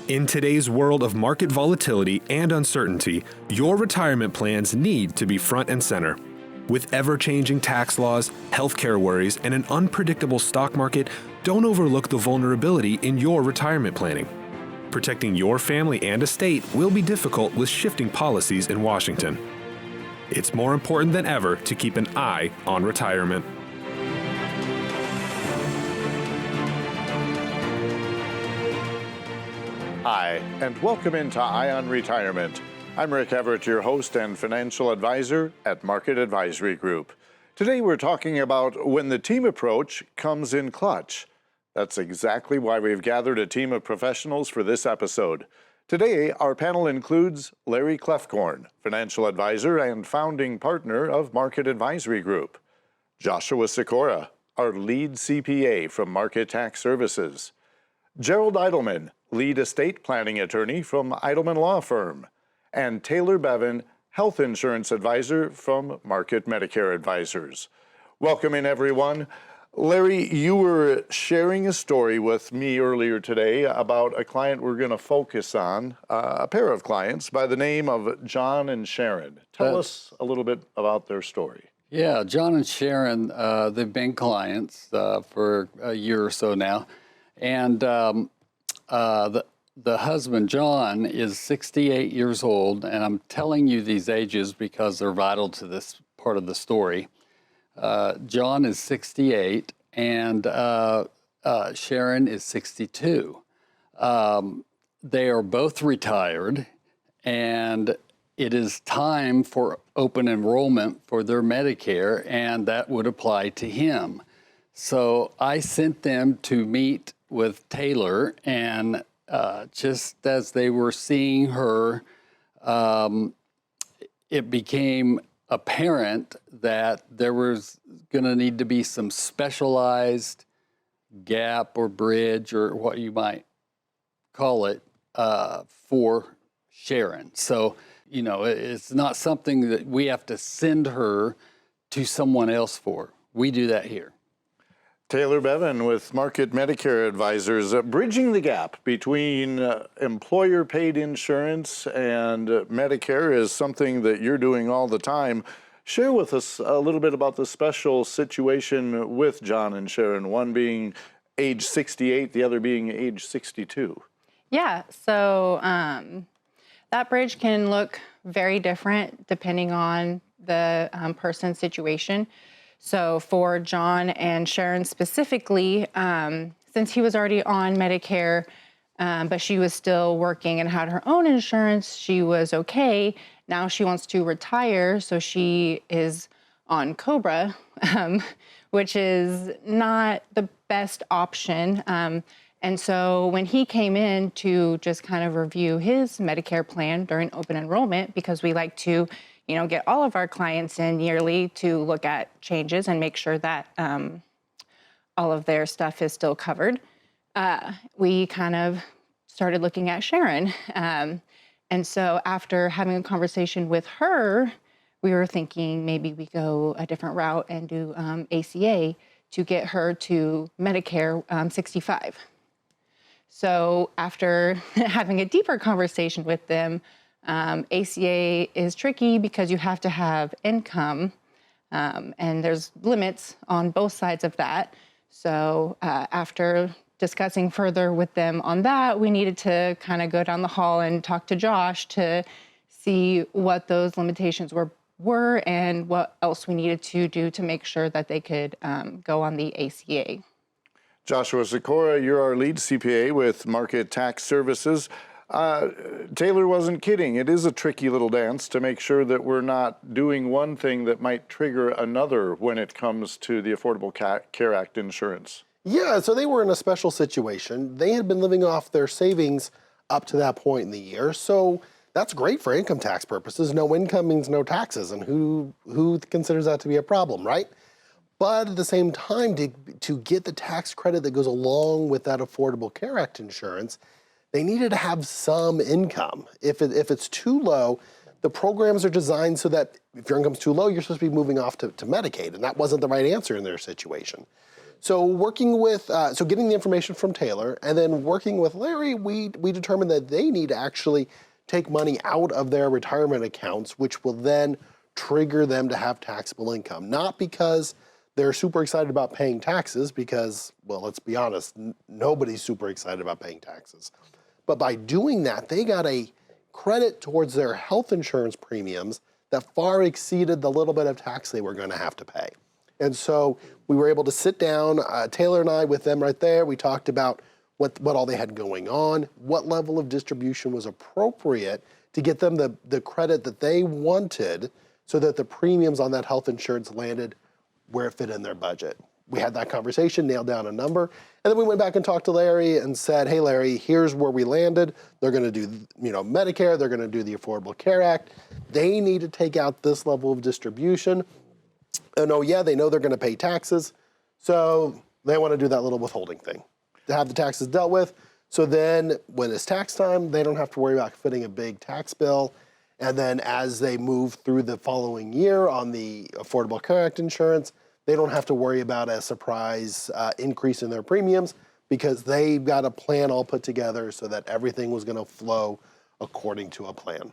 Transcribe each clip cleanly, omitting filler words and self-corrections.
In today's world of market volatility and uncertainty, your retirement plans need to be front and center. With ever-changing tax laws, healthcare worries, and an unpredictable stock market, don't overlook the vulnerability in your retirement planning. Protecting your family and estate will be difficult with shifting policies in Washington. It's more important than ever to keep an eye on retirement. Hi, and welcome into Eye on Retirement. I'm Rick Everett, your host and financial advisor at Market Advisory Group. Today we're talking about when the team approach comes in clutch. That's exactly why we've gathered a team of professionals for this episode. Today, our panel includes Larry Klefkorn, financial advisor and founding partner of Market Advisory Group; Joshua Sikora, our lead CPA from Market Tax Services; Gerald Eidelman, lead estate planning attorney from Eidelman Law Firm; and Taylor Bevan, health insurance advisor from Market Medicare Advisors. Welcome in, everyone. Larry, you were sharing a story with me earlier today about a client we're going to focus on, a pair of clients by the name of John and Sharon. Tell us a little bit about their story. Yeah, John and Sharon, they've been clients for a year or so now. And the husband, John, is 68 years old, and I'm telling you these ages because they're vital to this part of the story. John is 68, and Sharon is 62. They are both retired, and it is time for open enrollment for their Medicare, and that would apply to him. So I sent them to meet with Taylor, and just as they were seeing her, it became apparent that there was going to need to be some specialized gap or bridge or what you might call it for Sharon. So, you know, it's not something that we have to send her to someone else for. We do that here. Taylor Bevan with Market Medicare Advisors, bridging the gap between employer-paid insurance and Medicare is something that you're doing all the time. Share with us a little bit about the special situation with John and Sharon, one being age 68, the other being age 62. Yeah, so that bridge can look very different depending on the person's situation. So for John and Sharon specifically, since he was already on Medicare, but she was still working and had her own insurance, she was okay. Now she wants to retire, so she is on COBRA, which is not the best option. And so when he came in to just kind of review his Medicare plan during open enrollment, because we like to get all of our clients in yearly to look at changes and make sure that all of their stuff is still covered, we kind of started looking at Sharon. And so after having a conversation with her, we were thinking maybe we go a different route and do ACA to get her to Medicare 65. So after having a deeper conversation with them, ACA is tricky because you have to have income, and there's limits on both sides of that. So after discussing further with them on that, we needed to kind of go down the hall and talk to Josh to see what those limitations were and what else we needed to do to make sure that they could go on the ACA. Joshua Sikora, you're our lead CPA with Market Tax Services. Taylor wasn't kidding. It is a tricky little dance to make sure that we're not doing one thing that might trigger another when it comes to the Affordable Care Act insurance. Yeah, so they were in a special situation. They had been living off their savings up to that point in the year, so that's great for income tax purposes. No income means no taxes, and who considers that to be a problem, right? But at the same time, to get the tax credit that goes along with that Affordable Care Act insurance, they needed to have some income. If it's too low, the programs are designed so that if your income's too low, you're supposed to be moving off to Medicaid, and that wasn't the right answer in their situation. So working with, so getting the information from Taylor and then working with Larry, we determined that they need to actually take money out of their retirement accounts, which will then trigger them to have taxable income. Not because they're super excited about paying taxes, because, well, let's be honest, nobody's super excited about paying taxes. But by doing that, they got a credit towards their health insurance premiums that far exceeded the little bit of tax they were going to have to pay. And so we were able to sit down, Taylor and I with them right there. We talked about what all they had going on, what level of distribution was appropriate to get them the credit that they wanted so that the premiums on that health insurance landed where it fit in their budget. We had that conversation, nailed down a number, and then we went back and talked to Larry and said, hey, Larry, here's where we landed. They're going to do, Medicare. They're going to do the Affordable Care Act. They need to take out this level of distribution. And oh, yeah, they know they're going to pay taxes, so they want to do that little withholding thing to have the taxes dealt with. So then when it's tax time, they don't have to worry about footing a big tax bill. And then as they move through the following year on the Affordable Care Act insurance, they don't have to worry about a surprise increase in their premiums because they've got a plan all put together so that everything was going to flow according to a plan.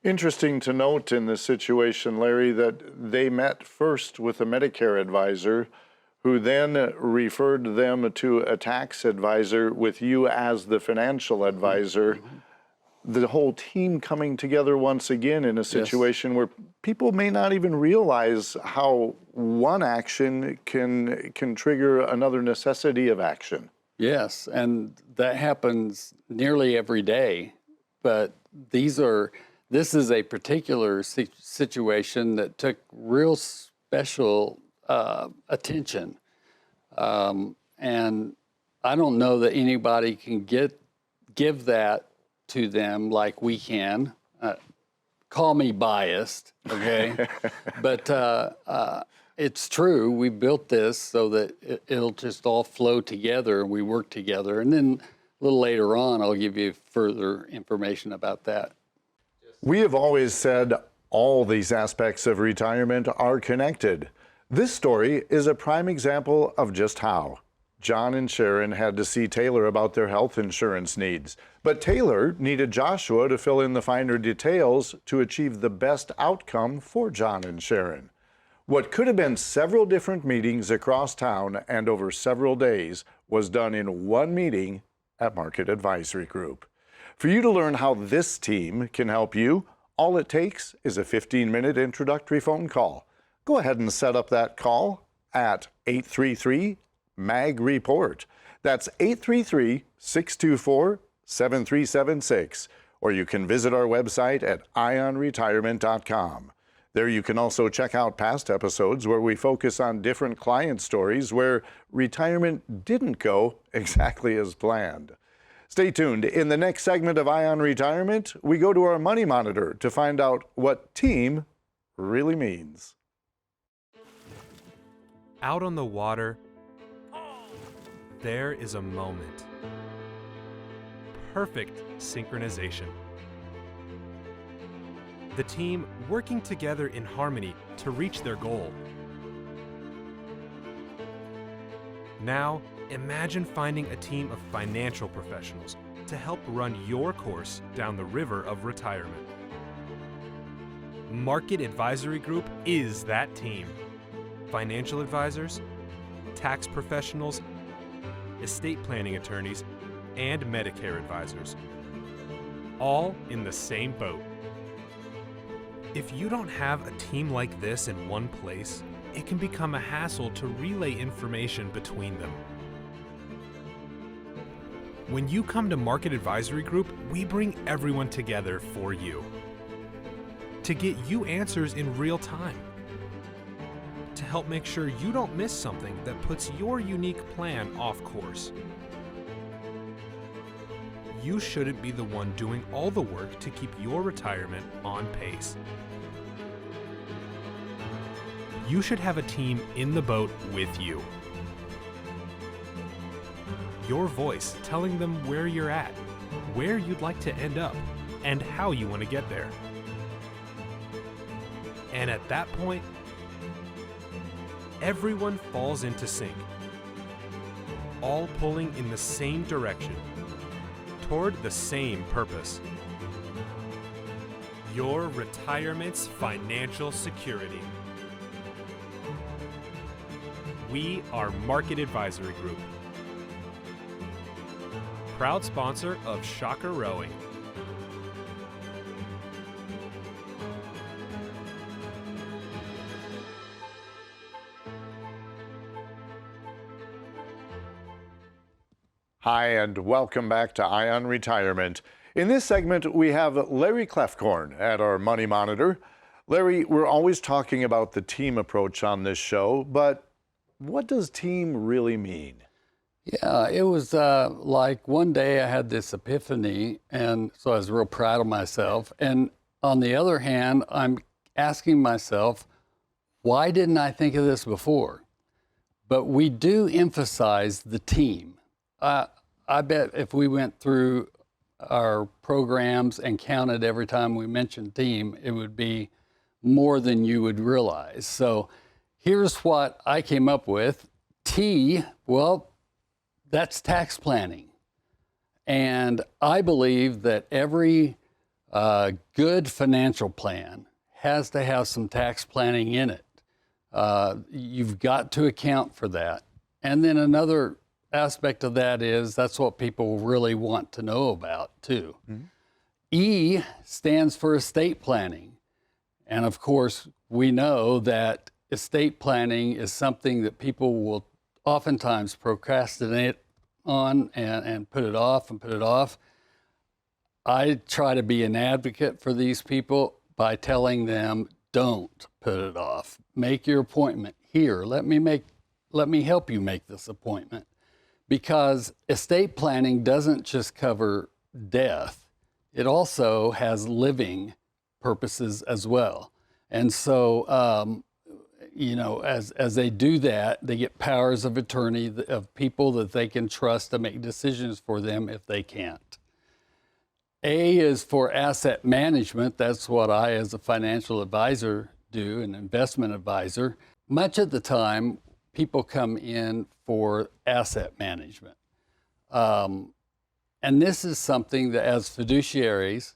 Interesting to note in this situation, Larry, that they met first with a Medicare advisor who then referred them to a tax advisor with you as the financial advisor. The whole team coming together once again in a situation where people may not even realize how one action can trigger another necessity of action. Yes, and that happens nearly every day. But this is a particular situation that took real special attention. And I don't know that anybody can give that to them like we can. Call me biased, okay? But it's true. We built this so that it'll just all flow together and we work together. And then a little later on, I'll give you further information about that. We have always said all these aspects of retirement are connected. This story is a prime example of just how. John and Sharon had to see Taylor about their health insurance needs, but Taylor needed Joshua to fill in the finer details to achieve the best outcome for John and Sharon. What could have been several different meetings across town and over several days was done in one meeting at Market Advisory Group. For you to learn how this team can help you, all it takes is a 15-minute introductory phone call. Go ahead and set up that call at 833-MAG-REPORT. That's 833-624-7376. Or you can visit our website at ionretirement.com. There you can also check out past episodes where we focus on different client stories where retirement didn't go exactly as planned. Stay tuned. In the next segment of Ion Retirement, we go to our Money Monitor to find out what team really means. Out on the water, there is a moment. Perfect synchronization. The team working together in harmony to reach their goal. Now, imagine finding a team of financial professionals to help run your course down the river of retirement. Market Advisory Group is that team. Financial advisors, tax professionals, estate planning attorneys, and Medicare advisors. All in the same boat. If you don't have a team like this in one place, it can become a hassle to relay information between them. When you come to Market Advisory Group, we bring everyone together for you. To get you answers in real time. To help make sure you don't miss something that puts your unique plan off course. You shouldn't be the one doing all the work to keep your retirement on pace. You should have a team in the boat with you. Your voice telling them where you're at, where you'd like to end up, and how you want to get there. And at that point, everyone falls into sync. all pulling in the same direction, toward the same purpose. Your retirement's financial security. We are Market Advisory Group, proud sponsor of Shocker Rowing. Hi, and welcome back to Eye on Retirement. In this segment, we have Larry Klefkorn at our Money Monitor. Larry, we're always talking about the team approach on this show, but what does team really mean? Yeah, it was like one day I had this epiphany, and so I was real proud of myself. And on the other hand, I'm asking myself, why didn't I think of this before? But we do emphasize the team. I bet if we went through our programs and counted every time we mentioned team, it would be more than you would realize. So here's what I came up with. T, well, that's tax planning. And I believe that every good financial plan has to have some tax planning in it. You've got to account for that. And then another aspect of that is that's what people really want to know about too. Mm-hmm. E stands for estate planning. And of course, we know that estate planning is something that people will oftentimes procrastinate on and put it off and put it off. I try to be an advocate for these people by telling them, don't put it off. Make your appointment here. Let me help you make this appointment. Because estate planning doesn't just cover death, it also has living purposes as well. And so, as they do that, they get powers of attorney of people that they can trust to make decisions for them if they can't. A is for asset management. That's what I, as a financial advisor, do, an investment advisor. Much of the time, people come in for asset management. And this is something that as fiduciaries,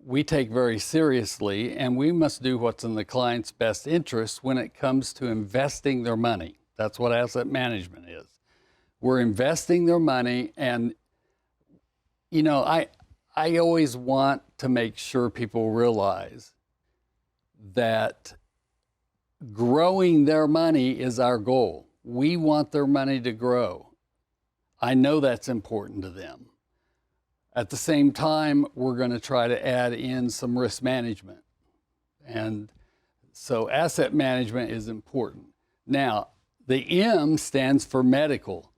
we take very seriously, and we must do what's in the client's best interest when it comes to investing their money. That's what asset management is. We're investing their money, and I always want to make sure people realize that growing their money is our goal. We want their money to grow. I know that's important to them. At the same time, we're going to try to add in some risk management. And so asset management is important. Now, the M stands for medical.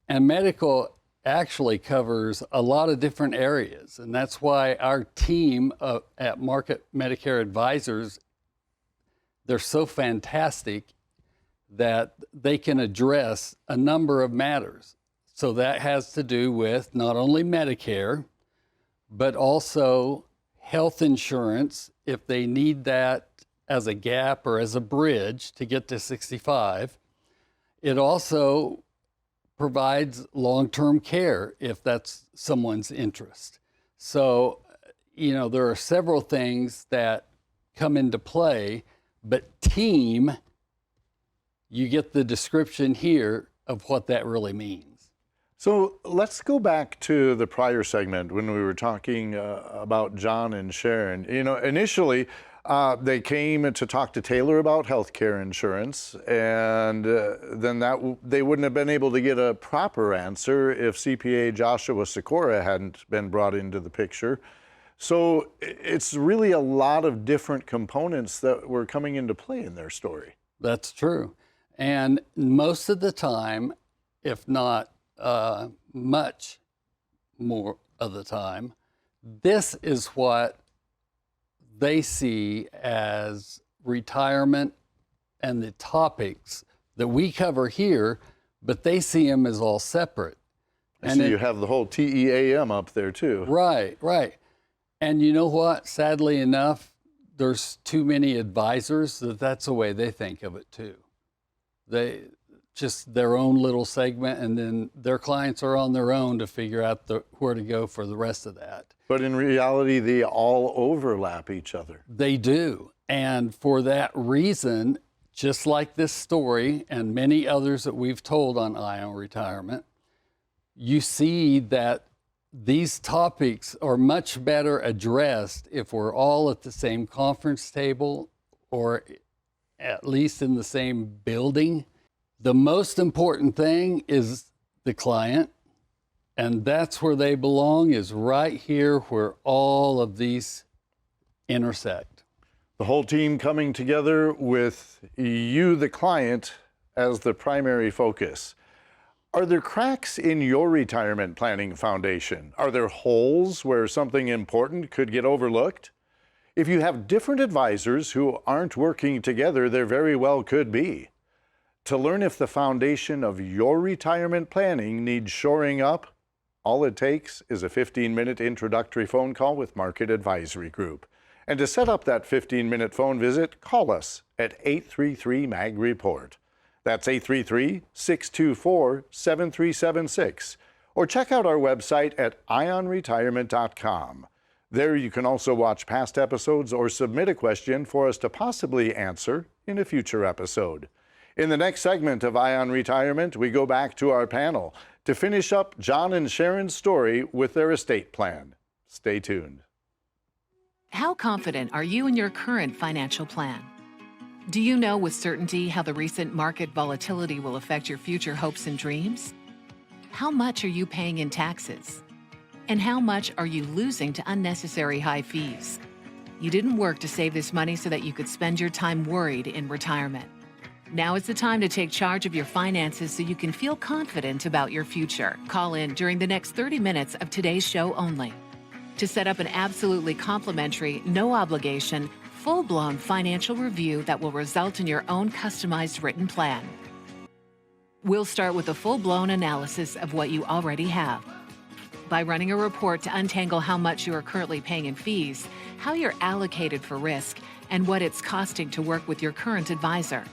And medical actually covers a lot of different areas. And that's why our team at Market Medicare Advisors, they're so fantastic that they can address a number of matters. So that has to do with not only Medicare, but also health insurance, if they need that as a gap or as a bridge to get to 65. It also provides long-term care if that's someone's interest. So, there are several things that come into play, but team, you get the description here of what that really means. So let's go back to the prior segment when we were talking about John and Sharon. Initially, they came to talk to Taylor about health care insurance, and then they wouldn't have been able to get a proper answer if CPA Joshua Sikora hadn't been brought into the picture. So it's really a lot of different components that were coming into play in their story. That's true. And most of the time, if not much more of the time, this is what they see as retirement and the topics that we cover here, but they see them as all separate. And so you have the whole T.E.A.M. up there too. Right. And you know what? Sadly enough, there's too many advisors that's the way they think of it too. just their own little segment, and then their clients are on their own to figure out where to go for the rest of that. But in reality, they all overlap each other. They do. And for that reason, just like this story and many others that we've told on Eye on Retirement, you see that these topics are much better addressed if we're all at the same conference table or at least in the same building. The most important thing is the client, and that's where they belong, is right here where all of these intersect. The whole team coming together with you, the client, as the primary focus. Are there cracks in your retirement planning foundation? Are there holes where something important could get overlooked? If you have different advisors who aren't working together, there very well could be. To learn if the foundation of your retirement planning needs shoring up, all it takes is a 15-minute introductory phone call with Market Advisory Group. And to set up that 15-minute phone visit, call us at 833-MAG-REPORT. That's 833-624-7376. Or check out our website at ionretirement.com. There you can also watch past episodes or submit a question for us to possibly answer in a future episode. In the next segment of Eye on Retirement, we go back to our panel to finish up John and Sharon's story with their estate plan. Stay tuned. How confident are you in your current financial plan? Do you know with certainty how the recent market volatility will affect your future hopes and dreams? How much are you paying in taxes? And how much are you losing to unnecessary high fees? You didn't work to save this money so that you could spend your time worried in retirement. Now is the time to take charge of your finances so you can feel confident about your future. Call in during the next 30 minutes of today's show only to set up an absolutely complimentary, no obligation, full-blown financial review that will result in your own customized written plan. We'll start with a full-blown analysis of what you already have by running a report to untangle how much you are currently paying in fees, how you're allocated for risk, and what it's costing to work with your current advisor.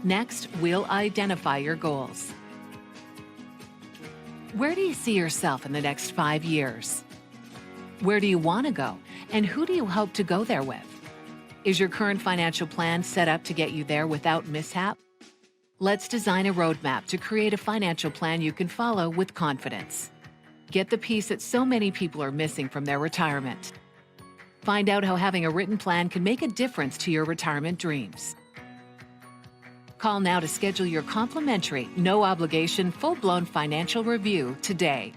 Next, we'll identify your goals. Where do you see yourself in the next 5 years? Where do you want to go, and who do you hope to go there with? Is your current financial plan set up to get you there without mishap? Let's design a roadmap to create a financial plan you can follow with confidence. Get the piece that so many people are missing from their retirement. Find out how having a written plan can make a difference to your retirement dreams. Call now to schedule your complimentary, no-obligation, full-blown financial review today.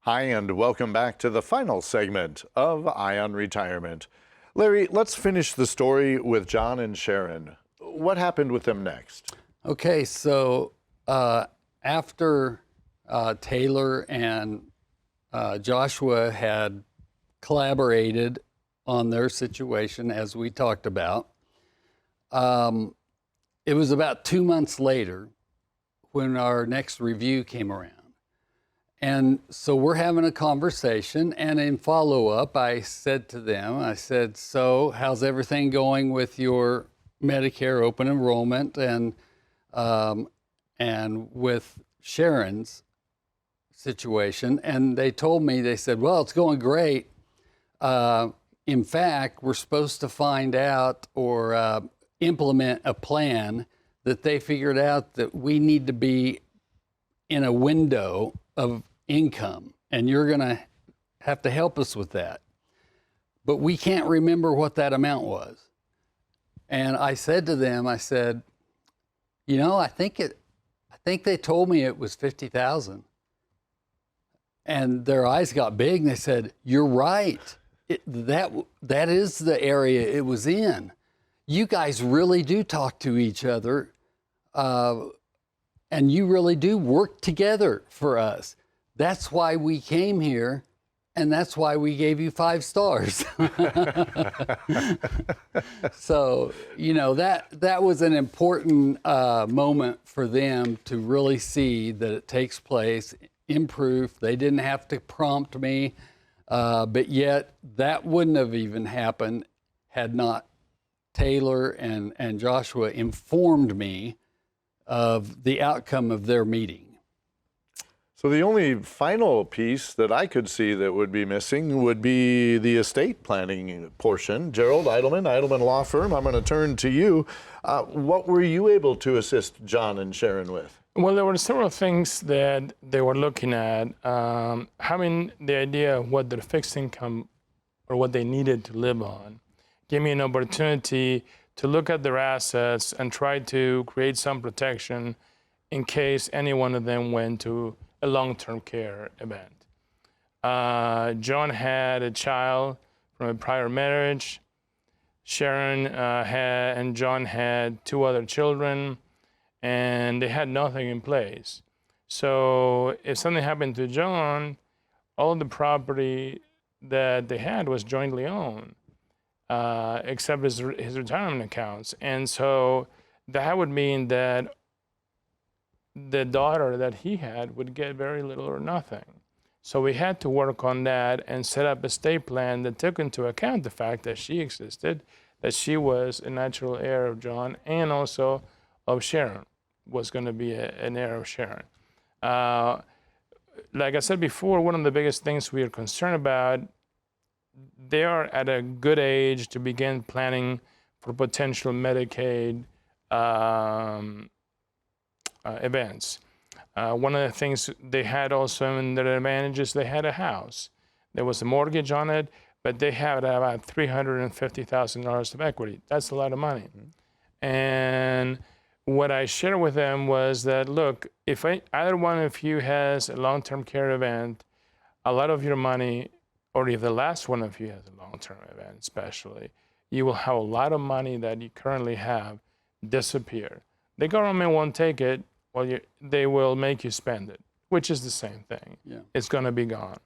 Hi, and welcome back to the final segment of Eye on Retirement. Larry, let's finish the story with John and Sharon. What happened with them next? Okay, so after Taylor and Joshua had collaborated on their situation, as we talked about, it was about 2 months later when our next review came around. And so we're having a conversation, and in follow-up, I said to them, I said, so how's everything going with your Medicare open enrollment and with Sharon's situation? And they told me, they said, well, it's going great. In fact, we're supposed to find out or implement a plan that they figured out that we need to be in a window of income, and you're going to have to help us with that. But we can't remember what that amount was. And I said to them, I said, you know, I think they told me it was 50,000. And their eyes got big and they said, you're right. That is the area it was in. You guys really do talk to each other, and you really do work together for us. That's why we came here, and that's why we gave you 5 stars. So, you know, that was an important moment for them to really see that it takes place in proof. They didn't have to prompt me, but yet that wouldn't have even happened had not Taylor and Joshua informed me of the outcome of their meeting. So the only final piece that I could see that would be missing would be the estate planning portion. Gerald Eidelman Law Firm, I'm going to turn to you. What were you able to assist John and Sharon with? Well, there were several things that they were looking at. Having the idea of what their fixed income or what they needed to live on gave me an opportunity to look at their assets and try to create some protection in case any one of them went to a long-term care event. John had a child from a prior marriage. Sharon and John had 2 other children, and they had nothing in place. So if something happened to John, all the property that they had was jointly owned, except his retirement accounts. And so that would mean that the daughter that he had would get very little or nothing. So we had to work on that and set up a estate plan that took into account the fact that she existed, that she was a natural heir of John, and also of Sharon, was going to be an heir of Sharon. Like I said before, one of the biggest things we are concerned about, they are at a good age to begin planning for potential Medicaid events. One of the things they had also in their advantages, they had a house. There was a mortgage on it, but they had about $350,000 of equity. That's a lot of money. Mm-hmm. And what I shared with them was that, look, if either one of you has a long-term care event, a lot of your money, or if the last one of you has a long-term event especially, you will have a lot of money that you currently have disappear. The government won't take it. Well, they will make you spend it, which is the same thing. Yeah. It's going to be gone.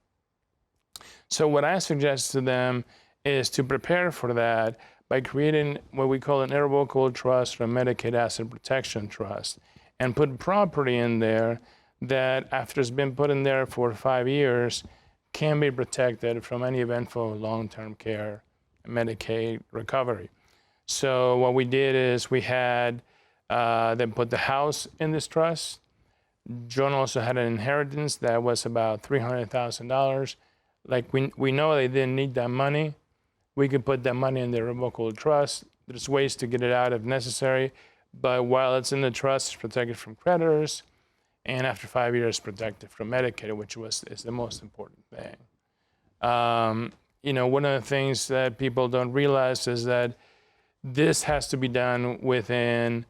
So what I suggest to them is to prepare for that by creating what we call an irrevocable trust or a Medicaid asset protection trust, and put property in there that, after it's been put in there for 5 years, can be protected from any eventful long-term care Medicaid recovery. So what we did is we had then put the house in this trust. John also had an inheritance that was about $300,000. Like we know they didn't need that money. We could put that money in the irrevocable trust. There's ways to get it out if necessary, but while it's in the trust, it's protected from creditors, and after 5 years, protected from Medicaid, which is the most important thing. One of the things that people don't realize is that this has to be done within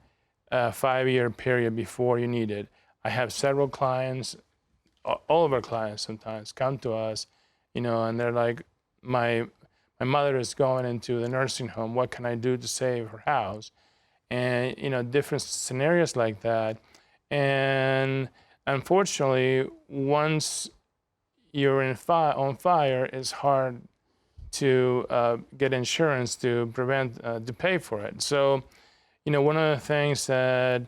a 5-year period before you need it. I have several clients, all of our clients sometimes come to us, and they're like, my mother is going into the nursing home. What can I do to save her house? And, different scenarios like that. And unfortunately, once you're on fire, it's hard to get insurance to to pay for it. So, one of the things that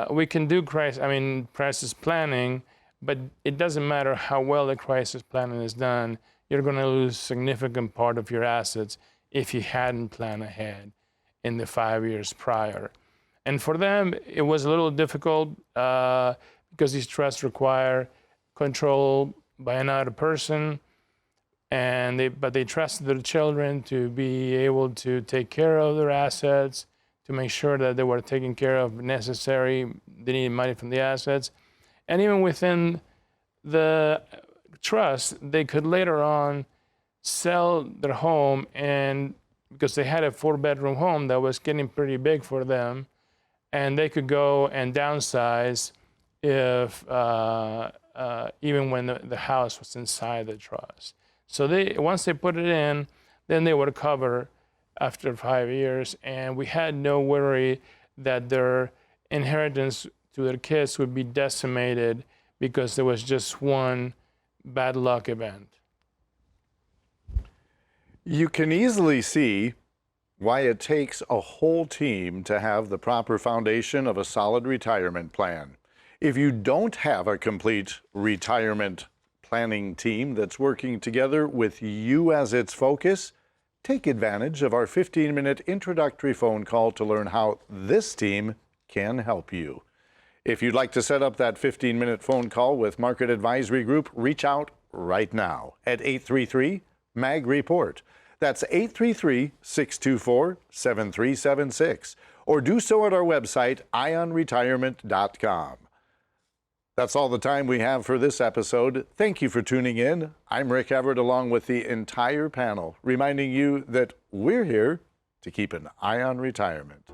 we can do crisis planning, but it doesn't matter how well the crisis planning is done. You're going to lose a significant part of your assets if you hadn't planned ahead in the 5 years prior. And for them, it was a little difficult because these trusts require control by another person, but they trusted their children to be able to take care of their assets, to make sure that they were taken care of necessary. They needed money from the assets. And even within the trust, they could later on sell their home, and because they had a 4-bedroom home that was getting pretty big for them, and they could go and downsize if even when the house was inside the trust. So once they put it in, then they would cover after 5 years, and we had no worry that their inheritance to their kids would be decimated because there was just one bad luck event. You can easily see why it takes a whole team to have the proper foundation of a solid retirement plan. If you don't have a complete retirement planning team that's working together with you as its focus, Take advantage of our 15-minute introductory phone call to learn how this team can help you. If you'd like to set up that 15-minute phone call with Market Advisory Group, reach out right now at 833-MAG-REPORT. That's 833-624-7376. Or do so at our website, ionretirement.com. That's all the time we have for this episode. Thank you for tuning in. I'm Rick Everett along with the entire panel, reminding you that we're here to keep an eye on retirement.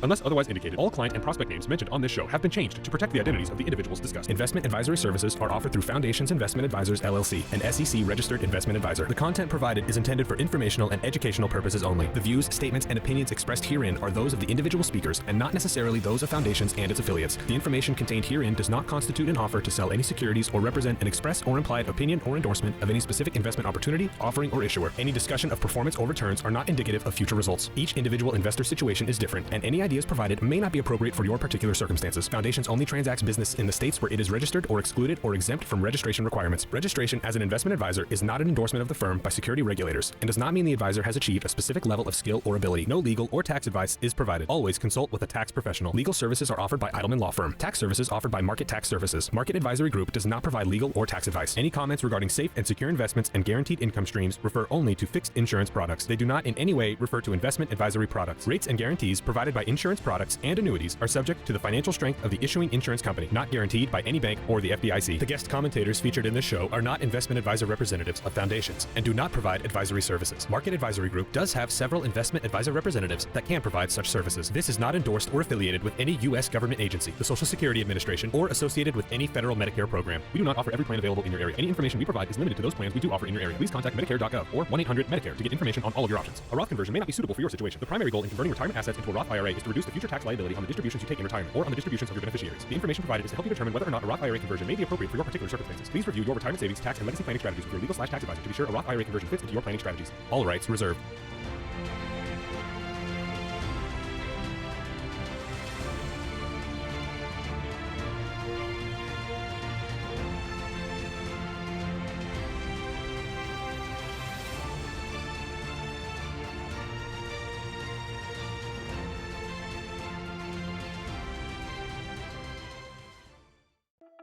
Unless otherwise indicated, all client and prospect names mentioned on this show have been changed to protect the identities of the individuals discussed. Investment advisory services are offered through Foundations Investment Advisors LLC, an SEC-registered investment advisor. The content provided is intended for informational and educational purposes only. The views, statements, and opinions expressed herein are those of the individual speakers and not necessarily those of Foundations and its affiliates. The information contained herein does not constitute an offer to sell any securities or represent an express or implied opinion or endorsement of any specific investment opportunity, offering, or issuer. Any discussion of performance or returns are not indicative of future results. Each individual investor situation is different, and any ideas provided may not be appropriate for your particular circumstances. Foundations only transacts business in the states where it is registered or excluded or exempt from registration requirements. Registration as an investment advisor is not an endorsement of the firm by security regulators and does not mean the advisor has achieved a specific level of skill or ability. No legal or tax advice is provided. Always consult with a tax professional. Legal services are offered by Edelman Law Firm. Tax services offered by Market Tax Services. Market Advisory Group does not provide legal or tax advice. Any comments regarding safe and secure investments and guaranteed income streams refer only to fixed insurance products. They do not in any way refer to investment advisory products. Rates and guarantees provided by insurance products and annuities are subject to the financial strength of the issuing insurance company, not guaranteed by any bank or the FDIC. The guest commentators featured in this show are not investment advisor representatives of Foundations and do not provide advisory services. Market Advisory Group does have several investment advisor representatives that can provide such services. This is not endorsed or affiliated with any U.S. government agency, the Social Security Administration, or associated with any federal Medicare program. We do not offer every plan available in your area. Any information we provide is limited to those plans we do offer in your area. Please contact Medicare.gov or 1-800-MEDICARE to get information on all of your options. A Roth conversion may not be suitable for your situation. The primary goal in converting retirement assets into a Roth IRA is to reduce the future tax liability on the distributions you take in retirement or on the distributions of your beneficiaries. The information provided is to help you determine whether or not a Roth IRA conversion may be appropriate for your particular circumstances. Please review your retirement savings, tax, and legacy planning strategies with your legal/tax advisor to be sure a Roth IRA conversion fits into your planning strategies. All rights reserved.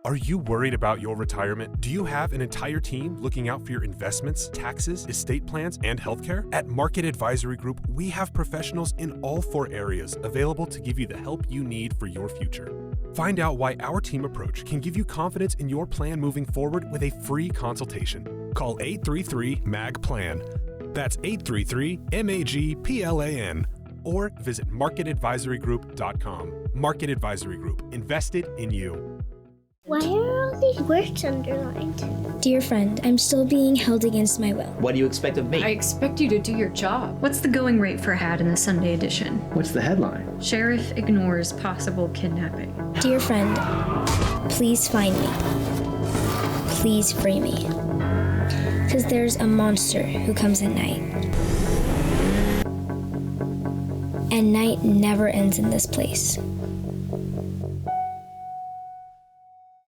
Are you worried about your retirement? Do you have an entire team looking out for your investments, taxes, estate plans, and healthcare? At Market Advisory Group, we have professionals in all 4 areas available to give you the help you need for your future. Find out why our team approach can give you confidence in your plan moving forward with a free consultation. Call 833-MAG-PLAN. That's 833-MAG-PLAN. Or visit marketadvisorygroup.com. Market Advisory Group. Invested in you. Why are all these words underlined? Dear friend, I'm still being held against my will. What do you expect of me? I expect you to do your job. What's the going rate for a hat in the Sunday edition? What's the headline? Sheriff ignores possible kidnapping. Dear friend, please find me. Please free me. Because there's a monster who comes at night. And night never ends in this place.